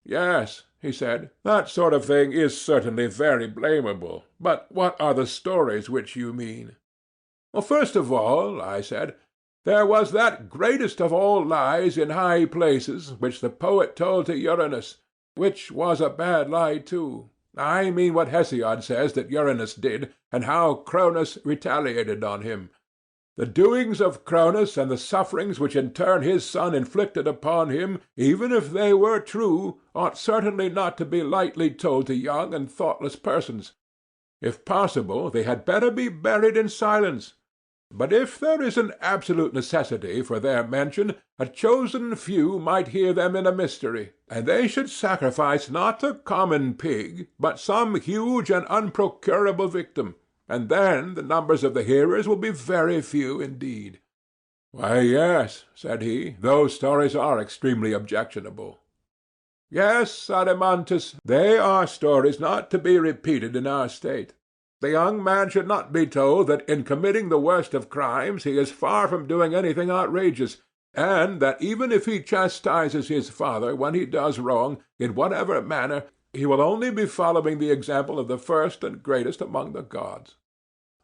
Yes, he said, that sort of thing is certainly very blamable. But what are the stories which you mean? Well, first of all, I said, there was that greatest of all lies in high places which the poet told to Uranus, which was a bad lie too. I mean what Hesiod says that Uranus did, and how Cronus retaliated on him. The doings of Cronus and the sufferings which in turn his son inflicted upon him, even if they were true, ought certainly not to be lightly told to young and thoughtless persons. If possible, they had better be buried in silence. But if there is an absolute necessity for their mention, a chosen few might hear them in a mystery, and they should sacrifice not a common pig, but some huge and unprocurable victim, and then the numbers of the hearers will be very few indeed. Why, yes, said he, those stories are extremely objectionable. Yes, Adeimantus, they are stories not to be repeated in our state. The young man should not be told that in committing the worst of crimes he is far from doing anything outrageous, and that even if he chastises his father when he does wrong, in whatever manner, he will only be following the example of the first and greatest among the gods.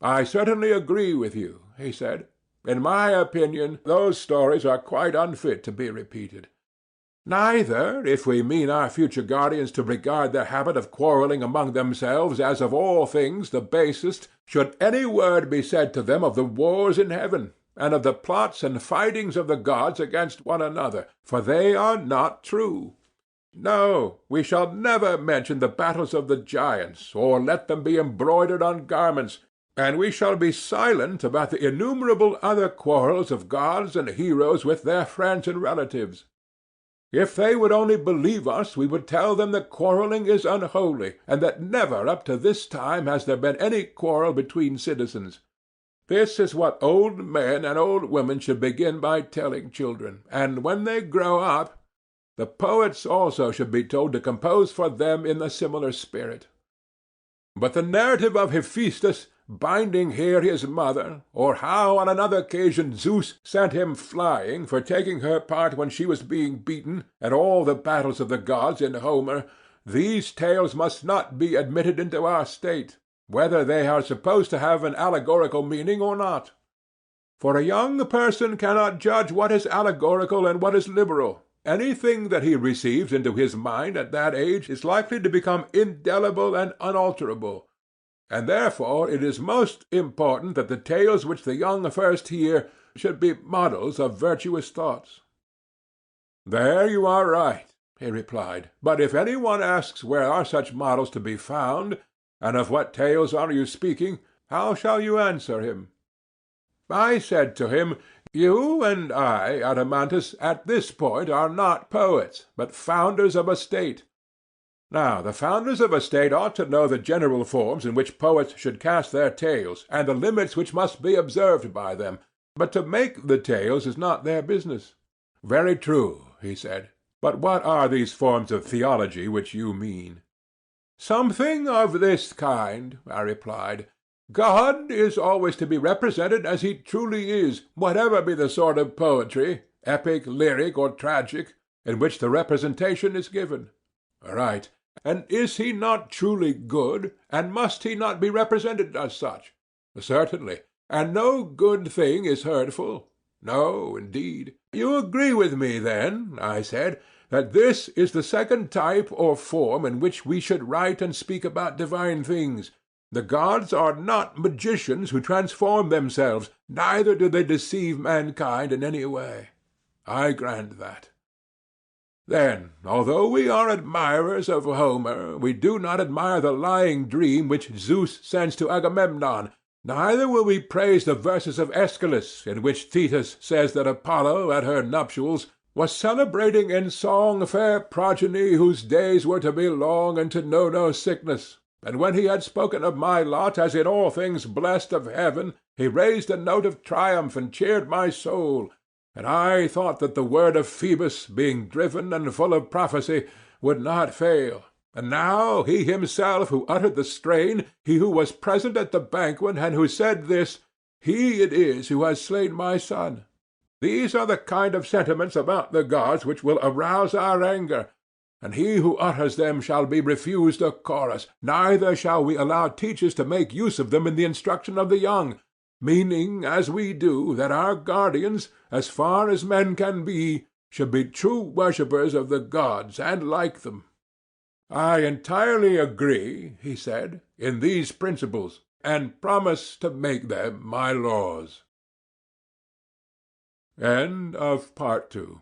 I certainly agree with you, he said. In my opinion, those stories are quite unfit to be repeated. Neither, if we mean our future guardians to regard their habit of quarrelling among themselves as of all things the basest, should any word be said to them of the wars in heaven, and of the plots and fightings of the gods against one another, for they are not true. No, we shall never mention the battles of the giants, or let them be embroidered on garments, and we shall be silent about the innumerable other quarrels of gods and heroes with their friends and relatives. If they would only believe us, we would tell them that quarrelling is unholy, and that never up to this time has there been any quarrel between citizens. This is what old men and old women should begin by telling children, and when they grow up, the poets also should be told to compose for them in a similar spirit. But the narrative of Hephaestus binding here his mother, or how on another occasion Zeus sent him flying for taking her part when she was being beaten, and all the battles of the gods in Homer, these tales must not be admitted into our state, whether they are supposed to have an allegorical meaning or not. For a young person cannot judge what is allegorical and what is literal. Anything that he receives into his mind at that age is likely to become indelible and unalterable. And therefore it is most important that the tales which the young first hear should be models of virtuous thoughts. There you are right, he replied. But if any one asks where are such models to be found, and of what tales are you speaking, how shall you answer him? I said to him, you and I, Adeimantus, at this point are not poets, but founders of a state. Now, the founders of a state ought to know the general forms in which poets should cast their tales, and the limits which must be observed by them, but to make the tales is not their business. Very true, he said. But what are these forms of theology which you mean? Something of this kind, I replied. God is always to be represented as he truly is, whatever be the sort of poetry, epic, lyric, or tragic, in which the representation is given. Right. And is he not truly good, and must he not be represented as such? Certainly. And no good thing is hurtful? No, indeed. You agree with me, then, I said, that this is the second type or form in which we should write and speak about divine things. The gods are not magicians who transform themselves, neither do they deceive mankind in any way. I grant that. Then, although we are admirers of Homer, we do not admire the lying dream which Zeus sends to Agamemnon, neither will we praise the verses of Aeschylus, in which Thetis says that Apollo, at her nuptials, was celebrating in song fair progeny whose days were to be long and to know no sickness, and when he had spoken of my lot as in all things blessed of heaven, he raised a note of triumph and cheered my soul, and I thought that the word of Phoebus, being driven and full of prophecy, would not fail. And now he himself who uttered the strain, he who was present at the banquet, and who said this, he it is who has slain my son. These are the kind of sentiments about the gods which will arouse our anger. and he who utters them shall be refused a chorus, neither shall we allow teachers to make use of them in the instruction of the young, meaning, as we do, that our guardians, as far as men can be, should be true worshippers of the gods, and like them. I entirely agree, he said, in these principles, and promise to make them my laws. End of Part 2.